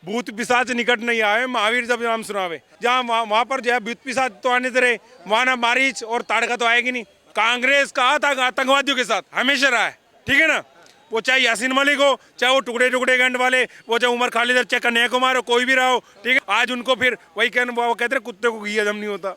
भूत पिशाच निकट नहीं आए, महावीर जब नाम सुनावे। जहाँ वहां पर जो है भूत पिशाच तो आने दे रहे, वहां ना मारीच और ताड़का तो आएगी नहीं। कांग्रेस का आतंकवादियों के साथ हमेशा रहा है, ठीक है ना। वो चाहे यासीन मलिक हो, चाहे वो टुकड़े टुकड़े गंड वाले, वो चाहे उमर खालिद, चाहे कन्हैया कुमार हो, कोई भी रहा हो, ठीक है। आज उनको फिर वही वो कहते हैं कुत्ते को घी हजम नहीं होता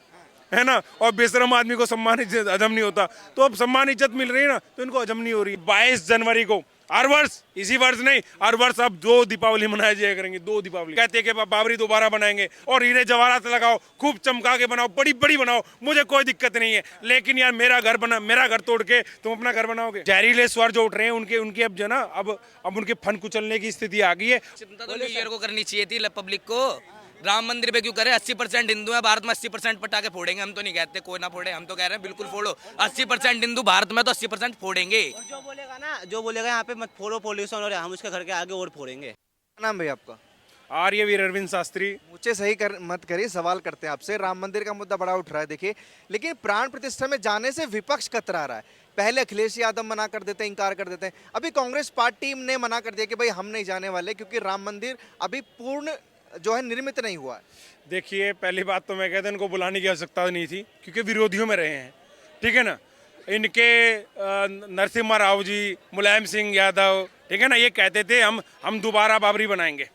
है ना, और बेशरम आदमी को सम्मान हजम नहीं होता। तो अब सम्मान इज्जत मिल रही है ना, तो इनको हजम नहीं हो रही। 22 जनवरी को हर वर्ष, इसी वर्ष नहीं, हर वर्ष अब 2 दीपावली मनाया जाया करेंगे। 2 दीपावली कहते हैं कि बाबरी दोबारा बनाएंगे और हीरे जवाहरात लगाओ, खूब चमका के बनाओ, बड़ी बड़ी बनाओ, मुझे कोई दिक्कत नहीं है। लेकिन यार मेरा घर तोड़ के तुम अपना घर बनाओगे। जहरीले स्वर जो उठ रहे हैं उनके अब जो ना अब उनके फन कुचलने की स्थिति आ गई है। चिंता तो न्यू ईयर को करनी चाहिए थी पब्लिक को। राम मंदिर पे क्यों करे? 80% हिंदू है भारत में, 80% पटाखे फोड़ेंगे। हम तो नहीं कहते कोई ना फोड़े, हम तो कह रहे हैं बिल्कुल फोड़ो। 80% हिंदू भारत में, तो 80% फोड़ेंगे। जो बोलेगा यहाँ पे मत फोड़ो पोल्यूशन, और हम उसके घर के आगे और फोड़ेंगे। क्या नाम भैया आपका? आर्यवीर अरविंद शास्त्री। मुझे सही मत करिए, सवाल करते हैं आपसे। राम मंदिर का मुद्दा बड़ा उठ रहा है, देखिए, लेकिन प्राण प्रतिष्ठा में जाने से विपक्ष कतरा रहा है। पहले अखिलेश यादव मना कर देते हैं, इनकार कर देते हैं। अभी कांग्रेस पार्टी ने मना कर दिया कि भाई हम नहीं जाने वाले, क्योंकि राम मंदिर अभी पूर्ण जो है निर्मित नहीं हुआ है। देखिए, पहली बात तो मैं कहता हूं इनको बुलाने की आवश्यकता नहीं थी, क्योंकि विरोधियों में रहे हैं, ठीक है ना। इनके नरसिम्हा राव जी, मुलायम सिंह यादव, ठीक है ना, ये कहते थे हम दोबारा बाबरी बनाएंगे।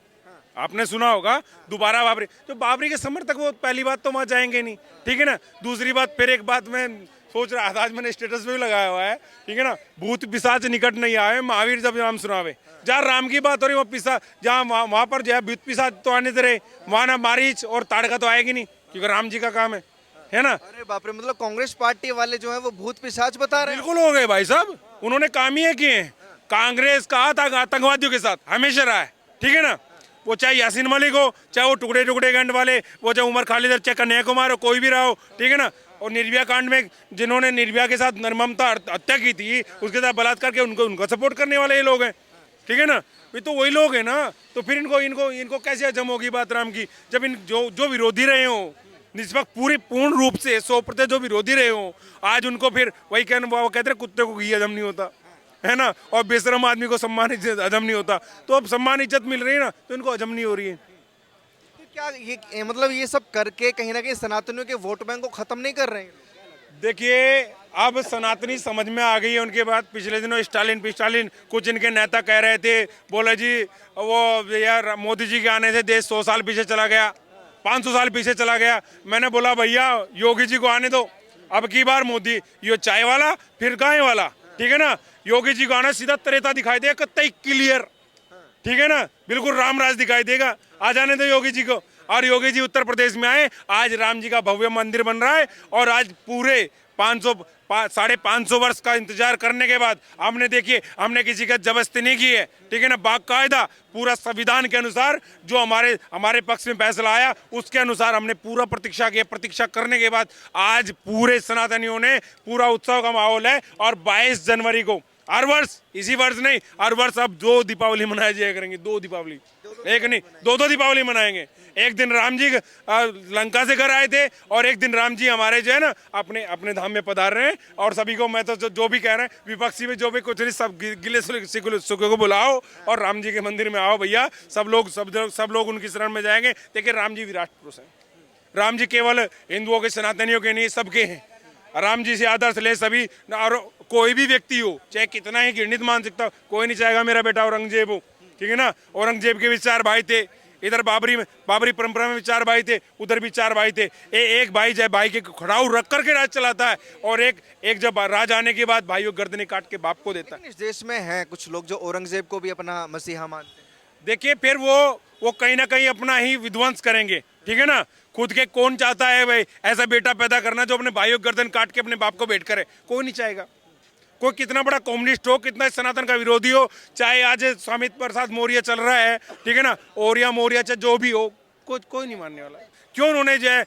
आपने सुना होगा दोबारा बाबरी। तो बाबरी के समर्थक वो पहली बात तो वहां जाएंगे नहीं, ठीक है ना। दूसरी बात, फिर एक बात मैं सोच रहा था, आज मैंने स्टेटस पे भी लगाया हुआ है, ठीक है ना, भूत पिशाच निकट नहीं आए, महावीर जब नाम सुनावे। जहाँ राम की बात हो रही, वो पिशाच, जहाँ वहां पर जो है भूत पिशाच तो आने दे रहे, वहां ना मारीच और ताड़का तो आएगी नहीं, क्योंकि राम जी का काम है ना। अरे बाप रे, मतलब कांग्रेस पार्टी वाले जो है वो भूत पिशाच बता रहे हैं। बिल्कुल हो गए भाई साहब, उन्होंने काम ही किए हैं। कांग्रेस का आतंकवादियों के साथ हमेशा रहा है, ठीक है ना। वो चाहे यासीन मलिक हो, चाहे वो टुकड़े टुकड़े गंड वाले, वो चाहे उमर खालिद, चाहे कन्हैया कुमार हो, कोई भी रहा हो, ठीक है ना। और निर्भया कांड में जिन्होंने निर्भया के साथ निर्ममता हत्या की थी, उसके साथ बलात्कार के, उनको सपोर्ट करने वाले ये लोग हैं, ठीक है ना। ये तो वही लोग हैं ना। तो फिर इनको कैसे हजम होगी बात राम की, जब इन जो विरोधी रहे हो निष्पक्ष पूर्ण रूप से 100% जो विरोधी रहे हो, आज उनको फिर वही वो कहते हैं कुत्ते को घी हजम नहीं होता है ना, और बेशरम आदमी को सम्मान हजम नहीं होता। तो अब सम्मान इज्जत मिल रही है ना, तो इनको हजम नहीं हो रही है। तो क्या ये मतलब ये सब करके कहीं ना कहीं सनातनियों के वोट बैंक को खत्म नहीं कर रहे हैं? देखिए, अब सनातनी समझ में आ गई है उनके बाद। पिछले दिनों स्टालिन कुछ इनके नेता कह रहे थे, बोले जी वो यार मोदी जी के आने से देश 100 साल पीछे चला गया, 500 साल पीछे चला गया। मैंने बोला भैया योगी जी को आने दो, अब की बार मोदी ये चाय वाला फिर गाय वाला, ठीक है ना। योगी जी को आना, सीधा त्रेता दिखाई देगा, कतई क्लियर, ठीक है ना, बिल्कुल राम राज दिखाई देगा। आ जाने दो योगी जी को। और योगी जी उत्तर प्रदेश में आए, आज राम जी का भव्य मंदिर बन रहा है, और आज पूरे 550 वर्ष का इंतजार करने के बाद हमने किसी का जबरदस्ती नहीं की है, ठीक है ना। बाकायदा पूरा संविधान के अनुसार जो हमारे पक्ष में फैसला आया, उसके अनुसार हमने पूरा प्रतीक्षा की। प्रतीक्षा करने के बाद आज पूरे सनातनियों ने पूरा उत्सव का माहौल है। और 22 जनवरी को हर वर्ष, इसी वर्ष नहीं, हर वर्ष अब 2 दीपावली मनाया जाया करेंगे। 2 दीपावली, एक नहीं, 2 दीपावली मनाएंगे। एक दिन राम जी लंका से घर आए थे, और एक दिन राम जी हमारे जो है ना अपने धाम में पधार रहे हैं। और सभी को मैं तो जो भी कह रहे हैं, विपक्षी में जो भी कुछ नहीं, सब गिले सुखे को बुलाओ और राम जी के मंदिर में आओ भैया। सब लोग उनकी शरण में जाएंगे। देखिए, राम जी विराट पुरुष हैं। राम जी केवल हिंदुओं के, सनातनियों के नहीं, सबके हैं। राम जी से आदर्श ले सभी। और कोई भी व्यक्ति हो, चाहे कितना ही घृणित मानसिकता, कोई नहीं चाहेगा मेरा बेटा औरंगजेब हो, ठीक है ना। औरंगजेब के भी 4 भाई थे। इधर बाबरी परंपरा में भी 4 भाई थे, उधर भी 4 भाई थे। एक भाई चाहे भाई के खड़ाऊ रख करके राज चलाता है, और एक जब राज आने के बाद भाइयों गर्दनें काट के बाप को देता है। इस देश में हैं कुछ लोग जो औरंगजेब को भी अपना मसीहा मानते हैं। देखिए, फिर वो कहीं ना कहीं अपना ही विध्वंस करेंगे, ठीक है ना। खुद के कौन चाहता है भाई ऐसा बेटा पैदा करना जो अपने भाइयों गर्दन काट के अपने बाप को भेंट करे? कोई नहीं चाहेगा। कोई कितना बड़ा कम्युनिस्ट हो, कितना सनातन का विरोधी हो, चाहे आज स्वामी प्रसाद मौर्य चल रहा है, ठीक है ना, ओरिया मौर्य चाहे जो भी हो, कोई नहीं मानने वाला। क्यों उन्होंने जो है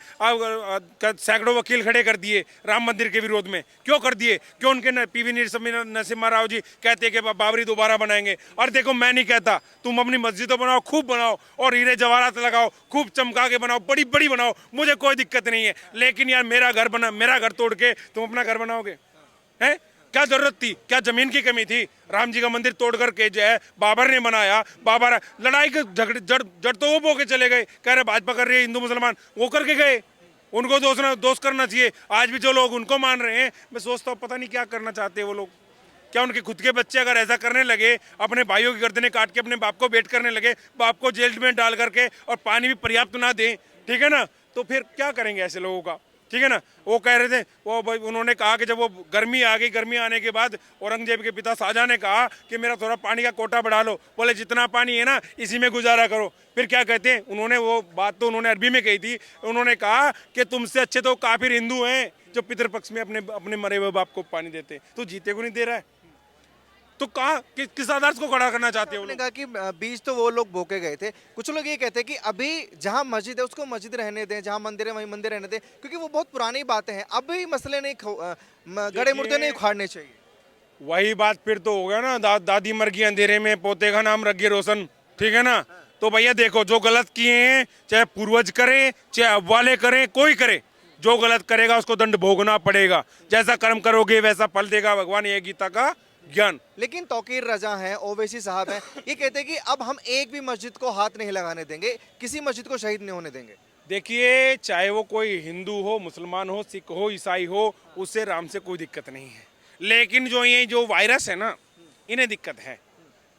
सैकड़ों वकील खड़े कर दिए राम मंदिर के विरोध में? क्यों कर दिए? क्यों उनके पीवी नरसिम्हा राव जी कहते कि बाबरी दोबारा बनाएंगे? और देखो, मैं नहीं कहता, तुम अपनी मस्जिदों बनाओ, खूब बनाओ, और हीरे जवाहरात लगाओ, खूब चमका के बनाओ, बड़ी बड़ी बनाओ, मुझे कोई दिक्कत नहीं है। लेकिन यार मेरा घर तोड़ के तुम अपना घर बनाओगे हैं? क्या जरूरत थी? क्या जमीन की कमी थी? राम जी का मंदिर तोड़ करके जो है बाबर ने बनाया, बाबर लड़ाई के झगड़े जड़ तो वो बोके चले गए, कह रहे भाजपा कर रही है, हिंदू मुसलमान वो करके गए, उनको दोष करना चाहिए। आज भी जो लोग उनको मान रहे हैं, मैं सोचता हूँ पता नहीं क्या करना चाहते हैं वो लोग। क्या उनके खुद के बच्चे अगर ऐसा करने लगे, अपने भाइयों की गर्दनें काट के अपने बाप को बेट करने लगे, बाप को जेल में डाल करके और पानी भी पर्याप्त ना दें, ठीक है ना, तो फिर क्या करेंगे ऐसे लोगों का? ठीक है ना। वो कह रहे थे, वो उन्होंने कहा कि जब वो गर्मी आ गई, गर्मी आने के बाद औरंगजेब के पिता शाहजहां ने कहा कि मेरा थोड़ा पानी का कोटा बढ़ा लो। बोले जितना पानी है ना इसी में गुजारा करो। फिर क्या कहते हैं उन्होंने, वो बात तो उन्होंने अरबी में कही थी, उन्होंने कहा कि तुमसे अच्छे तो काफिर हिंदू हैं जो पितृपक्ष में अपने अपने मरे हुए बाप को पानी देते, तो जीते को नहीं दे रहा है, तो कहाँ किस आधार को खड़ा करना चाहते हो? उन्होंने कहा कि बीज तो वो लोग बोके गए थे। कुछ लोग ये कहते हैं कि अभी जहाँ मस्जिद है उसको मस्जिद रहने दें, जहाँ मंदिर है वहीं मंदिर रहने दें, क्योंकि वो बहुत पुरानी बातें हैं, अभी मसले नहीं गड़े मुर्दे नहीं उखाड़ने चाहिए। वही बात फिर तो हो गया ना, दादी मर गई अंधेरे में, पोते का नाम रख गए रोशन, ठीक है ना। तो भैया देखो, जो गलत किए हैं, चाहे पूर्वज करें चाहे अब वाले करें, कोई करे, जो गलत करेगा उसको दंड भोगना पड़ेगा। जैसा कर्म करोगे वैसा फल देगा भगवान, ये गीता का ज्ञान। लेकिन तौकीर रजा हैं, ओवैसी साहब हैं, ये कहते हैं कि अब हम एक भी मस्जिद को हाथ नहीं लगाने देंगे, किसी मस्जिद को शहीद नहीं होने देंगे। देखिए, चाहे वो कोई हिंदू हो, मुसलमान हो, सिख हो, ईसाई हो, उससे राम से कोई दिक्कत नहीं है। लेकिन जो वायरस है ना, इन्हें दिक्कत है,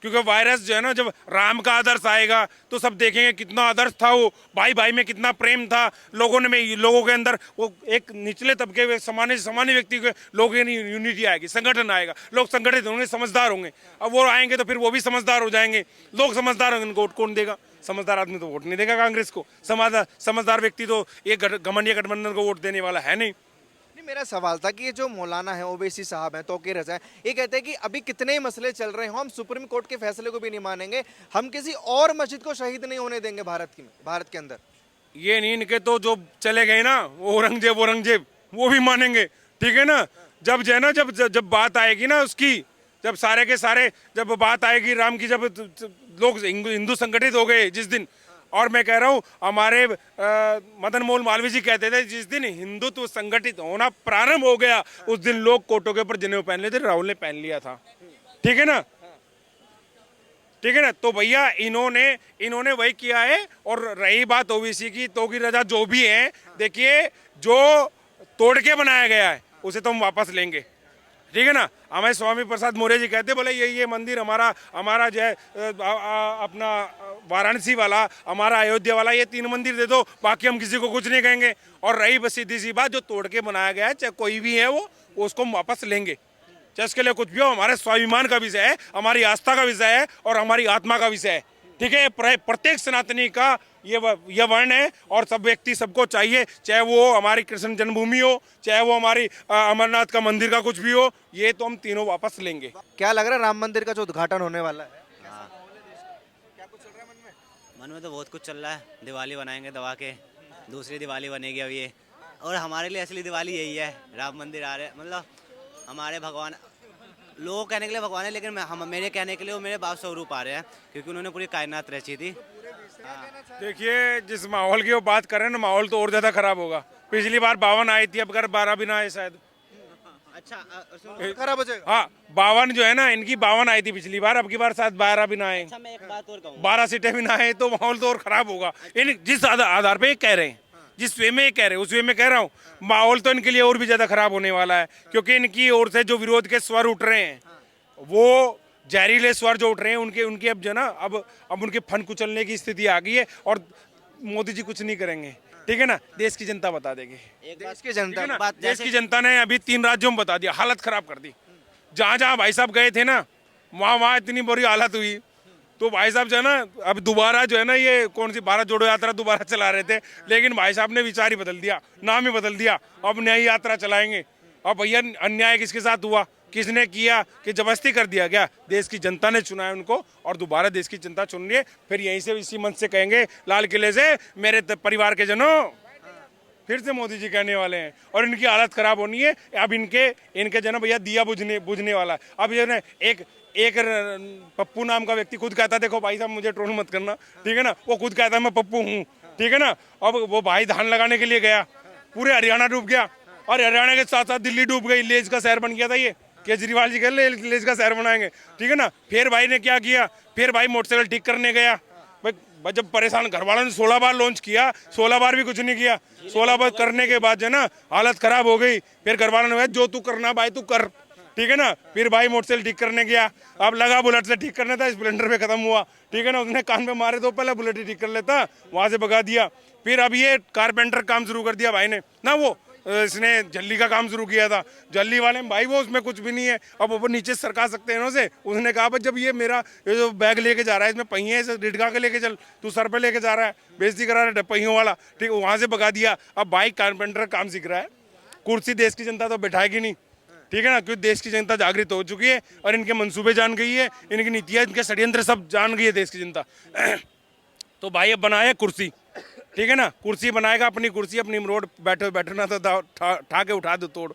क्योंकि वायरस जो है ना, जब राम का आदर्श आएगा तो सब देखेंगे कितना आदर्श था वो, भाई भाई में कितना प्रेम था, लोगों के अंदर वो एक निचले तबके सामान्य व्यक्ति के लोगों की यूनिटी आएगी, संगठन आएगा, लोग संगठित होंगे, समझदार होंगे। अब वो आएंगे तो फिर वो भी समझदार हो जाएंगे, लोग समझदार होंगे, उनको वोट कौन देगा? समझदार आदमी तो वोट नहीं देगा कांग्रेस को, समझदार व्यक्ति तो ये घमंडिया गठबंधन को वोट देने वाला है नहीं। मेरा सवाल था कि ये जो मौलाना है, ओवैसी साहब हैं, तौकीर रजा हैं, ये कहते हैं कि अभी कितने ही मसले चल रहे हो, हम सुप्रीम कोर्ट के फैसले को भी नहीं मानेंगे, हम किसी और मस्जिद को शहीद नहीं होने देंगे भारत के अंदर। ये नहीं, इनके तो जो चले गए ना, वो औरंगजेब वो भी मानेंगे, ठीक है ना। जब जो है ना, जब बात आएगी ना उसकी, जब सारे के सारे जब बात आएगी राम की, जब लोग हिंदू संगठित हो गए जिस दिन, और मैं कह रहा हूँ हमारे मदन मोहन मालवीय जी कहते थे, जिस दिन हिंदुत्व संगठित होना प्रारंभ हो गया उस दिन लोग कोटों के ऊपर जनेऊ पहन लेते, राहुल ने पहन लिया था, ठीक है ना, ठीक है ना। तो भैया इन्होंने वही किया है। और रही बात ओबीसी की, तौकीर रजा जो भी है, देखिए जो तोड़ के बनाया गया है उसे तो हम वापस लेंगे, ठीक है ना। हमें स्वामी प्रसाद मौर्य जी कहते, बोले ये मंदिर हमारा जो है अपना वाराणसी वाला, हमारा अयोध्या वाला, ये 3 मंदिर दे दो, बाकी हम किसी को कुछ नहीं कहेंगे। और रही बस सीधी सी बात, जो तोड़ के बनाया गया है, चाहे कोई भी है वो उसको हम वापस लेंगे, चाहे उसके लिए कुछ भी हो। हमारे स्वाभिमान का विषय है, हमारी आस्था का विषय है और हमारी आत्मा का विषय है, ठीक है। प्रत्येक सनातनी का ये वर्ण है और सब व्यक्ति सबको चाहिए, चाहे वो हमारी कृष्ण जन्मभूमि हो, चाहे वो हमारी अमरनाथ का मंदिर का कुछ भी हो, ये तो हम तीनों वापस लेंगे। क्या लग रहा है राम मंदिर का जो उद्घाटन होने वाला है? क्या कुछ चल रहा है मन में तो बहुत कुछ चल रहा है। दिवाली बनाएंगे दबा के, दूसरी दिवाली बनेगी अब ये, और हमारे लिए असली दिवाली यही है, राम मंदिर आ रहे, मतलब हमारे भगवान, लोग कहने के लिए भगवान है, लेकिन मेरे कहने के लिए वो मेरे बाप स्वरूप आ रहे हैं, क्योंकि उन्होंने पूरी कायनात रची थी। देखिए, जिस माहौल की वो बात कर रहे हैं ना, माहौल तो और ज्यादा खराब होगा। पिछली बार 52 आई थी, अब अगर 12 भी ना आए शायद। अच्छा, खराब हो जाएगा। हाँ, 52 जो है ना, इनकी 52 आई थी पिछली बार, अब की बार शायद 12 भी ना आए। अच्छा, मैं एक बात और कहूँगा, 12 सीटें भी ना आए तो माहौल तो और खराब होगा। इन जिस आधार पे ये कह रहे हैं, जिस वे में ये कह रहे हैं उस वे में कह रहा हूँ, माहौल तो इनके लिए और भी ज्यादा खराब होने वाला है, क्योंकि इनकी ओर से जो विरोध के स्वर उठ रहे हैं, वो जहरीले स्वर जो उठ रहे हैं, उनके अब जो ना, अब उनके फन कुचलने की स्थिति आ गई है। और मोदी जी कुछ नहीं करेंगे, ठीक है ना, देश की जनता बता देगी। देश की जनता, देश की जनता ने अभी 3 राज्यों में बता दिया, हालत खराब कर दी। जहाँ जहाँ भाई साहब गए थे ना, वहाँ इतनी बुरी हालत हुई। तो भाई साहब जो है ना, अब दोबारा जो है ना, ये कौन सी भारत जोड़ो यात्रा दोबारा चला रहे थे, लेकिन भाई साहब ने विचार ही बदल दिया, नाम ही बदल दिया, अब नई यात्रा चलाएंगे। अब भैया अन्याय किसके साथ हुआ, किसने किया, कि जबरदस्ती कर दिया गया? देश की जनता ने चुना है उनको, और दोबारा देश की जनता चुन रही है। फिर यहीं से इसी मंच से कहेंगे, लाल किले से, मेरे परिवार के जनों, फिर से मोदी जी कहने वाले हैं, और इनकी हालत खराब होनी है। अब इनके जन भैया दिया बुझने वाला है। अब जो है एक पप्पू नाम का व्यक्ति खुद कहता है, देखो भाई साहब मुझे ट्रोल मत करना, ठीक है ना, वो खुद कहता है मैं पप्पू हूँ, ठीक है ना। अब वो भाई धान लगाने के लिए गया, पूरे हरियाणा डूब गया, और हरियाणा के साथ साथ दिल्ली डूब गई, लेज का शहर बन गया था ये, केजरीवाल जी कह ले इसका शहर बनाएंगे, ठीक है ना। फिर भाई ने क्या किया, फिर भाई मोटरसाइकिल ठीक करने गया। भाई जब परेशान घर वालों ने 16 बार लॉन्च किया, 16 बार भी कुछ नहीं किया। 16 बार करने के बाद जो है ना हालत खराब हो गई। फिर घर वालों ने कहा जो तू करना भाई तू कर, ठीक है ना। फिर भाई मोटरसाइकिल ठीक करने गया। अब लगा बुलेट से ठीक करने था, स्प्लेंडर पे खत्म हुआ, ठीक है ना। उसने कान पे मारे तो पहले बुलेट ही ठीक कर लेता, वहां से भगा दिया। फिर अब ये कारपेंटर काम शुरू कर दिया भाई ने ना, वो इसने झल्ली का काम शुरू किया था। झल्ली वाले में भाई वो उसमें कुछ भी नहीं है, अब ऊपर नीचे सरका सकते हैं इनसे। उसने कहा भाई जब ये मेरा ये जो बैग लेके जा रहा है इसमें पहिए से डिटका के लेके चल, तू सर पे लेके जा रहा है, बेइज्जती करा रहा है पहियों वाला, ठीक है। वहां से भगा दिया। अब भाई कारपेंटर काम सीख रहा है। कुर्सी देश की जनता तो बैठाएगी नहीं, ठीक है ना, क्योंकि देश की जनता जागृत हो चुकी है और इनके मंसूबे जान गई है, इनकी नीतियाँ, इनके षड्यंत्र सब जान गई है देश की जनता। तो भाई अब बनाया कुर्सी, ठीक है ना। कुर्सी बनाएगा, अपनी कुर्सी अपनी रोड बैठे बैठना तो ठा के उठा दो तोड़,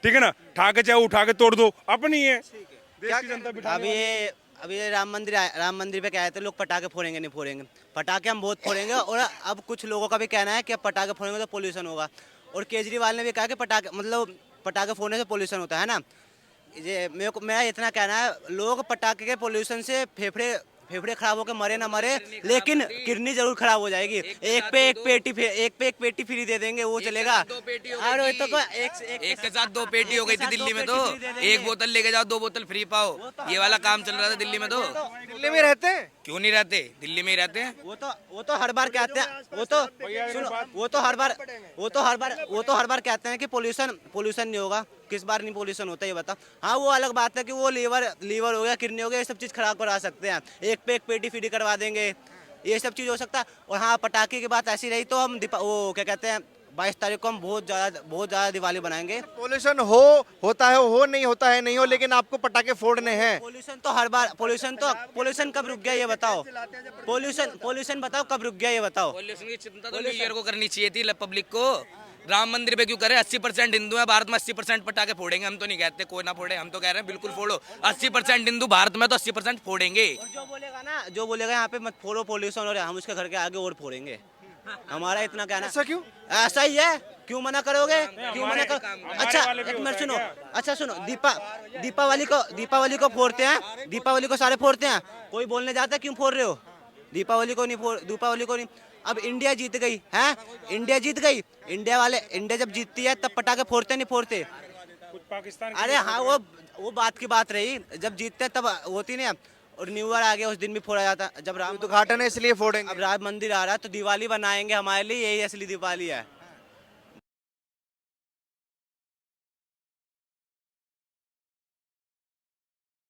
ठीक है ना। ठा के चाहे उठा के तोड़ दो, अपनी है देश की जनता बिठा। अभी ये राम मंदिर पे क्या है, तो लोग पटाखे फोड़ेंगे नहीं फोड़ेंगे, पटाखे हम बहुत फोड़ेंगे। और अब कुछ लोगों का भी कहना है कि अब पटाखे फोड़ेंगे तो पोल्यूशन होगा। और केजरीवाल ने भी कहा कि पटाखे फोड़ने से पोल्यूशन होता है ना। ये मेरा इतना कहना है, लोग पटाखे के पोल्यूशन से फेफड़े खराब होकर मरे ना मरे, लेकिन किडनी जरूर खराब हो जाएगी। एक पे एक पेटी फ्री दे देंगे, वो चलेगा। अरे तो एक के साथ 2 पेटी हो गई थी दिल्ली में, तो 1 बोतल लेके जाओ 2 बोतल फ्री पाओ, ये वाला काम चल रहा था दिल्ली में। तो दिल्ली में रहते हैं, क्यों नहीं रहते, दिल्ली में ही रहते हैं। वो तो हर बार कहते हैं, वो तो हर बार कहते हैं कि पोल्यूशन नहीं होगा। किस बार नहीं पोल्यूशन होता ये बता। हाँ वो अलग बात है कि वो लीवर हो गया, किडनी हो गया, ये सब चीज़ खराब करा सकते हैं। एक पे एक पेटी फ्री करवा देंगे, ये सब चीज़ हो सकता है। और हाँ पटाखे की बात ऐसी रही तो हम वो क्या कहते हैं 22 तारीख को हम बहुत ज़्यादा दिवाली बनाएंगे। पोल्यूशन होता है हो, नहीं होता है नहीं हो, लेकिन आपको पटाखे फोड़ने हैं। पोल्यूशन तो हर बार पोल्यूशन कब रुक गया ये बताओ। पोल्यूशन बताओ कब रुक गया ये बताओ। पॉल्यूशन की चिंता तो न्यू ईयर को करनी चाहिए थी पब्लिक को। राम मंदिर पे क्यों करे, 80% हिंदू है भारत में, 80% पटाखे फोड़ेंगे। हम तो नहीं कहते कोई ना फोड़े, हम तो कह रहे हैं बिल्कुल फोड़ो। 80% हिंदू भारत में तो 80% फोड़ेंगे। जो बोलेगा यहाँ पे मत फोड़ो पोल्यूशन, और हम उसके घर के आगे और फोड़ेंगे। हमारा इतना कहना। ऐसा क्यों? ऐसा ही है, क्यों मना करोगे, क्यों मना करो। अच्छा एक मिनट सुनो, अच्छा सुनो, दीपावली को फोड़ते हैं, दीपावली को सारे फोड़ते हैं, कोई बोलने जाता है क्यों फोड़ रहे हो। दीपावली को नहीं। अब इंडिया जीत गई है, इंडिया जीत गई। इंडिया जब जीतती है तब पटाखे फोड़ते नहीं फोड़ते। कुछ पाकिस्तान, अरे हाँ वो बात की बात रही, जब जीतते हैं तब होती नहीं। और न्यू ईयर आ गया, उस दिन भी फोड़ा जाता। जब राम उद्घाटन है इसलिए फोड़ेंगे। अब राम मंदिर आ रहा है तो दिवाली बनाएंगे, हमारे लिए यही असली दिवाली है।